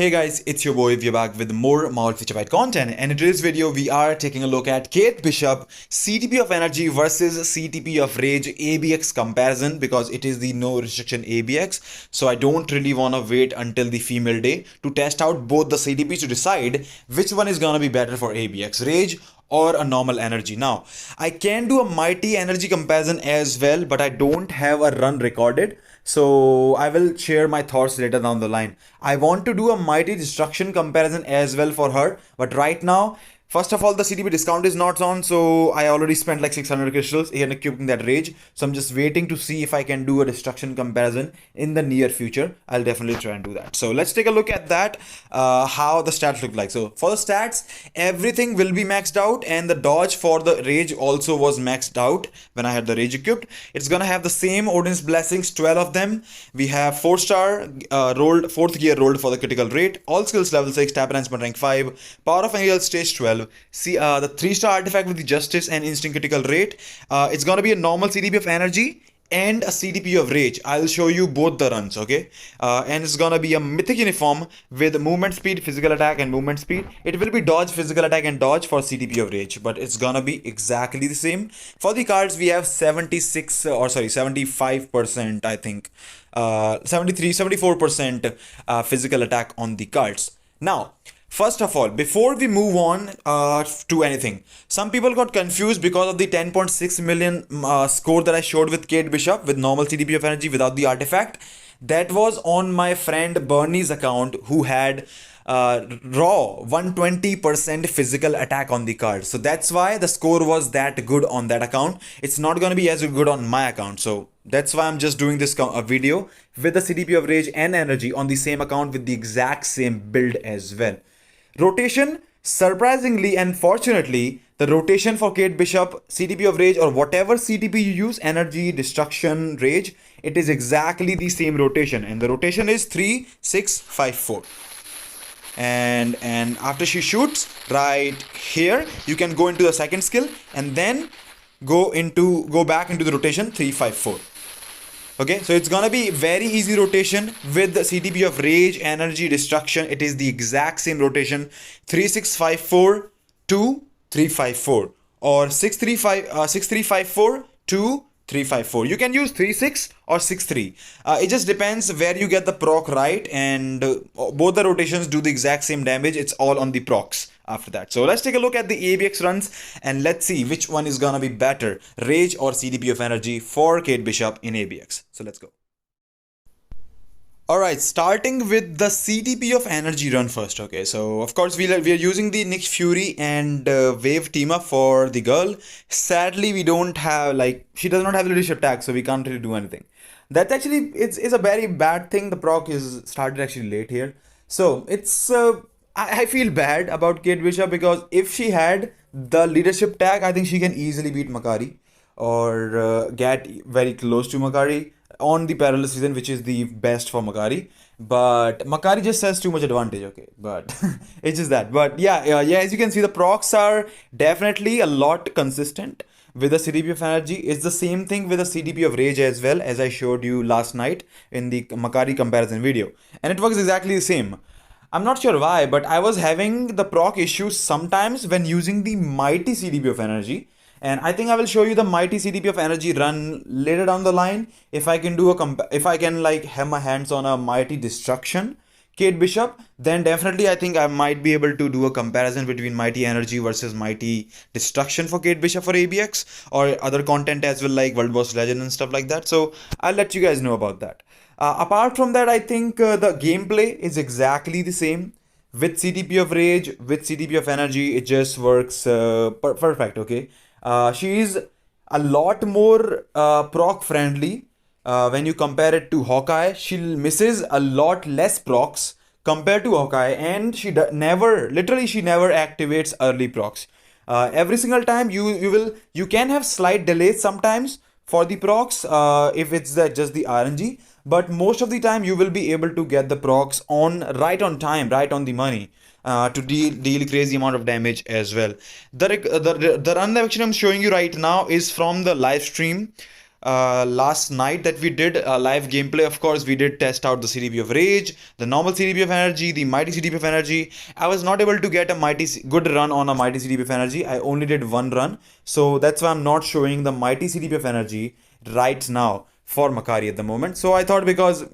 Hey guys, it's your boy. We're back with more Maul Feature content, and in today's video, we are taking a look at Kate Bishop CTP of Energy versus CTP of Rage ABX comparison because it is the no restriction ABX. So I don't really want to wait until the female day to test out both the CTPs to decide which one is gonna be better for ABX, Rage or a normal energy. Now, I can do a mighty energy comparison as well, but I don't have a run recorded. So I will share my thoughts later down the line. I want to do a mighty destruction comparison as well for her, but right now, first of all, the CTP discount is not on, so I already spent like 600 crystals in equipping that rage. So I'm just waiting to see if I can do a destruction comparison in the near future. I'll definitely try and do that. So let's take a look at that, how the stats look like. So for the stats, everything will be maxed out, and the dodge for the rage also was maxed out when I had the rage equipped. It's gonna have the same Odin's blessings, 12 of them. We have 4-star rolled, 4th gear rolled for the critical rate, all skills level 6, tap enhancement rank 5, power of angel stage 12. See the 3-star artifact with the justice and instant critical rate. It's gonna be a normal CTP of energy and a CTP of rage. I'll show you both the runs, okay? And it's gonna be a mythic uniform with movement speed, physical attack, and movement speed. It will be dodge, physical attack, and dodge for CTP of rage, but it's gonna be exactly the same. For the cards, we have 75%, I think. 74% physical attack on the cards. Now, first of all, before we move on to anything, some people got confused because of the 10.6 million score that I showed with Kate Bishop with normal CTP of energy without the artifact. That was on my friend Bernie's account who had raw 120% physical attack on the card. So that's why the score was that good on that account. It's not going to be as good on my account. So that's why I'm just doing this video with the CTP of rage and energy on the same account with the exact same build as well. Rotation, surprisingly and fortunately, the rotation for Kate Bishop, CTP of Rage, or whatever CTP you use, Energy, Destruction, Rage, it is exactly the same rotation. And the rotation is 3, 6, 5, 4. And after she shoots, right here, you can go into the second skill and then go back into the rotation 3, 5, 4. Okay, so it's gonna be very easy rotation with the CTP of Rage, Energy, Destruction. It is the exact same rotation, 3, 6, 5, 4, 2, 3, 5, 4, or 6, 3, 5, 6, 3, 5, 4, 2, 3, 5, 4. You can use 3, 6 or 6, 3. It just depends where you get the proc right, and both the rotations do the exact same damage. It's all on the procs after that. So let's take a look at the ABX runs and let's see which one is gonna be better, Rage or CTP of Energy for Kate Bishop in ABX. So let's go. Alright, starting with the CTP of Energy run first. Okay, so of course we are using the Nick Fury and Wave team up for the girl. Sadly, we don't have, like, she does not have leadership tag, so we can't really do anything. That's actually, it's a very bad thing. The proc is started actually late here. So it's, I feel bad about Kate Bishop because if she had the leadership tag, I think she can easily beat Makari or get very close to Makari on the parallel season, which is the best for Makari. But Makari just has too much advantage, okay, but it's just that. But yeah, as you can see, the procs are definitely a lot consistent with the CTP of Energy. It's the same thing with the CTP of Rage as well, as I showed you last night in the Makari comparison video, and it works exactly the same. I'm not sure why, but I was having the proc issues sometimes when using the mighty CTP of Energy. And I think I will show you the mighty CTP of Energy run later down the line. If I can do if I can like have my hands on a mighty Destruction Kate Bishop, then definitely I think I might be able to do a comparison between mighty Energy versus mighty Destruction for Kate Bishop for ABX or other content as well, like World Boss Legend and stuff like that. So I'll let you guys know about that. Apart from that, I think the gameplay is exactly the same. With CTP of Rage, with CTP of Energy, it just works perfect, okay? She is a lot more proc friendly when you compare it to Hawkeye. She misses a lot less procs compared to Hawkeye, and she never activates early procs. Every single time you can have slight delays sometimes for the procs if it's just the RNG, but most of the time you will be able to get the procs right on time, right on the money. To deal crazy amount of damage as well. The run that actually I'm showing you right now is from the live stream last night that we did live gameplay. Of course, we did test out the CDP of Rage, the normal CDP of Energy, the mighty CDP of Energy. I was not able to get a good run on a mighty CDP of Energy. I only did one run, so that's why I'm not showing the mighty CDP of Energy right now for Makari at the moment. So I thought, because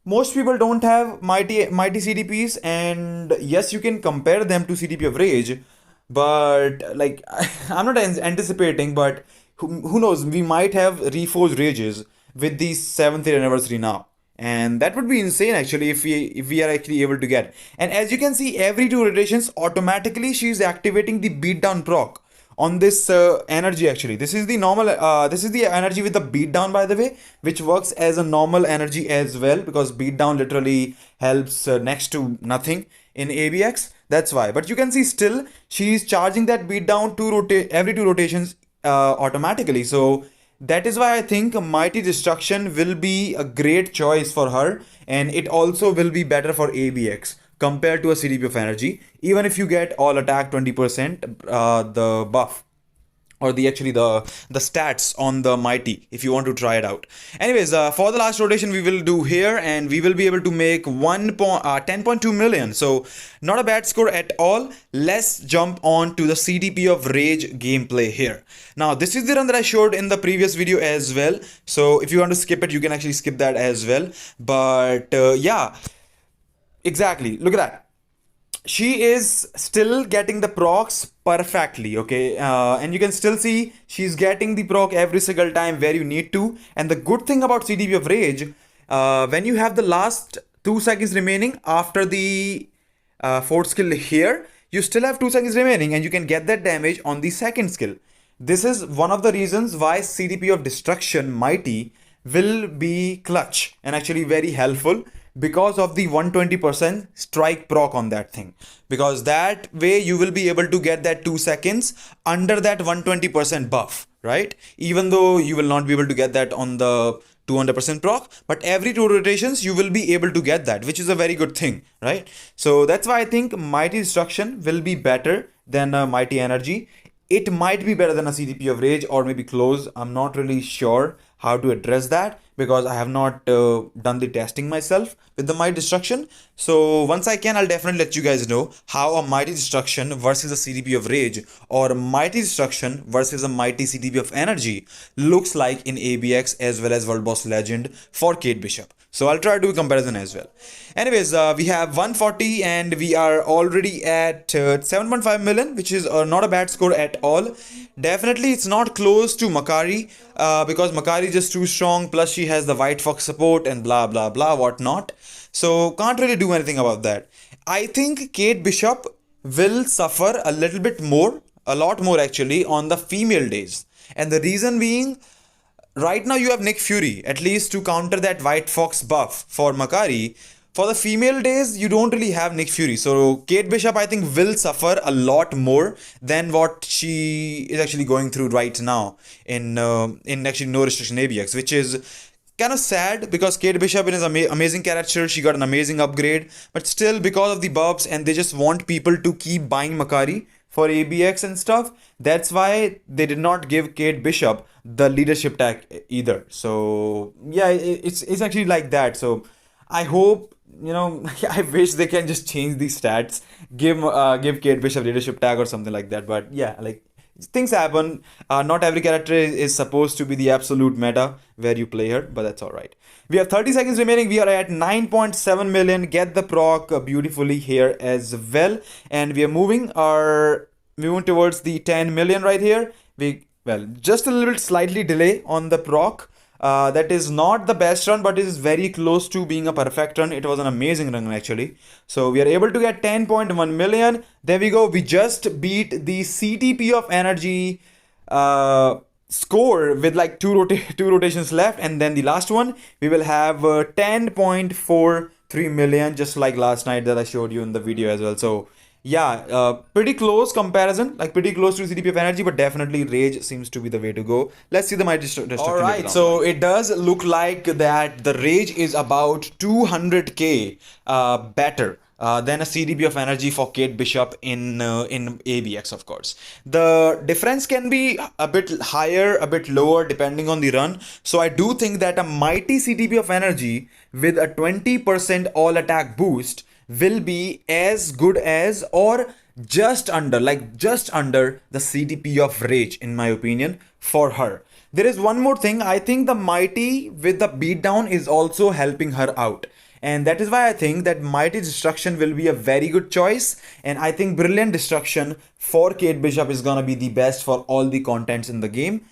most people don't have mighty CDPs, and yes, you can compare them to CDP of Rage, but like I'm not anticipating, but who knows, we might have reforged Rages with the 7th year anniversary now, and that would be insane actually if we are actually able to get. And as you can see, every 2 rotations automatically she is activating the beatdown proc on this energy. Actually, this is the normal this is the energy with the beatdown, by the way, which works as a normal energy as well, because beatdown literally helps next to nothing in ABX. That's why. But you can see still she's charging that beatdown every 2 rotations automatically. So that is why I think Mighty Destruction will be a great choice for her, and it also will be better for ABX compared to a CDP of Energy, even if you get all attack 20%, the buff, or the actually the stats on the mighty, if you want to try it out. Anyways, for the last rotation we will do here, and we will be able to make 10.2 million, so not a bad score at all. Let's jump on to the CDP of Rage gameplay here. Now this is the run that I showed in the previous video as well, so if you want to skip it, you can actually skip that as well. But yeah, exactly, look at that. She is still getting the procs perfectly, okay, and you can still see she's getting the proc every single time where you need to. And the good thing about CDP of Rage, when you have the last 2 seconds remaining after the fourth skill here, you still have 2 seconds remaining, and you can get that damage on the second skill. This is one of the reasons why CDP of Destruction Mighty will be clutch and actually very helpful, because of the 120% strike proc on that thing, because that way you will be able to get that 2 seconds under that 120% buff, right? Even though you will not be able to get that on the 200% proc, but every 2 rotations you will be able to get that, which is a very good thing, right? So that's why I think Mighty Destruction will be better than Mighty Energy. It might be better than a CDP of Rage, or maybe close. I'm not really sure how to address that, because I have not done the testing myself with the Mighty Destruction. So once I can, I'll definitely let you guys know how a Mighty Destruction versus a CDP of Rage, or a Mighty Destruction versus a Mighty CDP of Energy looks like in ABX as well as World Boss Legend for Kate Bishop. So I'll try to do a comparison as well. Anyways, we have 140, and we are already at 7.5 million, which is not a bad score at all. Definitely it's not close to Makari, because Makari is just too strong, plus she has the White Fox support and blah blah blah whatnot. So can't really do anything about that. I think Kate Bishop will suffer a little bit more, a lot more actually, on the female days. And the reason being, right now you have Nick Fury, at least to counter that White Fox buff for Makari. For the female days, you don't really have Nick Fury. So Kate Bishop, I think, will suffer a lot more than what she is actually going through right now in actually no restriction ABX, which is kind of sad, because Kate Bishop is an amazing character. She got an amazing upgrade, but still, because of the buffs, and they just want people to keep buying Makari for ABX and stuff, that's why they did not give Kate Bishop the leadership tag either. So yeah, it's actually like that. So I hope, I wish they can just change these stats, give Kate Bishop leadership tag or something like that. But yeah, like, things happen. Not every character is supposed to be the absolute meta where you play her, but that's all right. We have 30 seconds remaining. We are at 9.7 million. Get the proc beautifully here as well, and we are moving towards the 10 million right here. Just a little bit slightly delay on the proc. That is not the best run, but it is very close to being a perfect run. It was an amazing run actually. So we are able to get 10.1 million. There we go. We just beat the CTP of Energy score with like two rotations left, and then the last one we will have 10.43 million, just like last night that I showed you in the video as well. So yeah, pretty close comparison, like pretty close to CDP of Energy, but definitely Rage seems to be the way to go. Let's see the Mighty Destruction. Alright, so it does look like that the Rage is about 200k better than a CDP of energy for Kate Bishop in ABX, of course. The difference can be a bit higher, a bit lower, depending on the run. So I do think that a mighty CDP of energy with a 20% all attack boost will be as good as or just under, like just under the CDP of Rage, in my opinion, for her. There is one more thing. I think the Mighty with the beatdown is also helping her out. And that is why I think that Mighty Destruction will be a very good choice. And I think Brilliant Destruction for Kate Bishop is gonna be the best for all the contents in the game,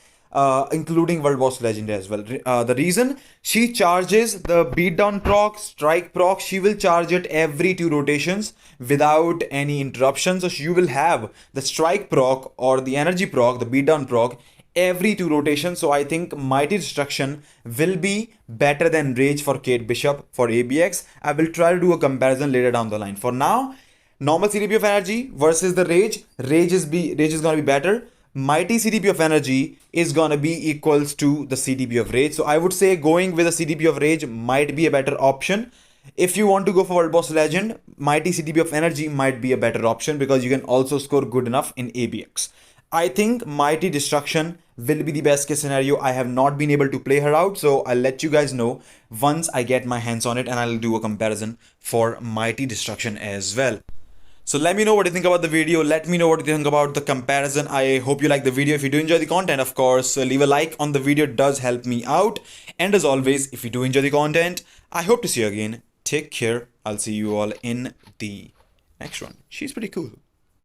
including World Boss Legend as well. The reason, she charges the beatdown proc, strike proc, she will charge it every 2 rotations without any interruption. So you will have the strike proc or the energy proc, the beatdown proc, every 2 rotations. So I think Mighty Destruction will be better than Rage for Kate Bishop for ABX. I will try to do a comparison later down the line. For now, normal CDP of energy versus the Rage. Rage is gonna be better. Mighty CDP of energy is gonna be equals to the CDP of Rage. So I would say going with a CDP of Rage might be a better option. If you want to go for World Boss Legend, Mighty CDP of energy might be a better option because you can also score good enough in ABX. I think Mighty Destruction will be the best case scenario. I have not been able to play her out, so I'll let you guys know once I get my hands on it, and I'll do a comparison for Mighty Destruction as well. So let me know what you think about the video. Let me know what you think about the comparison. I hope you like the video. If you do enjoy the content, of course, leave a like on the video. It does help me out. And as always, if you do enjoy the content, I hope to see you again. Take care. I'll see you all in the next one. She's pretty cool.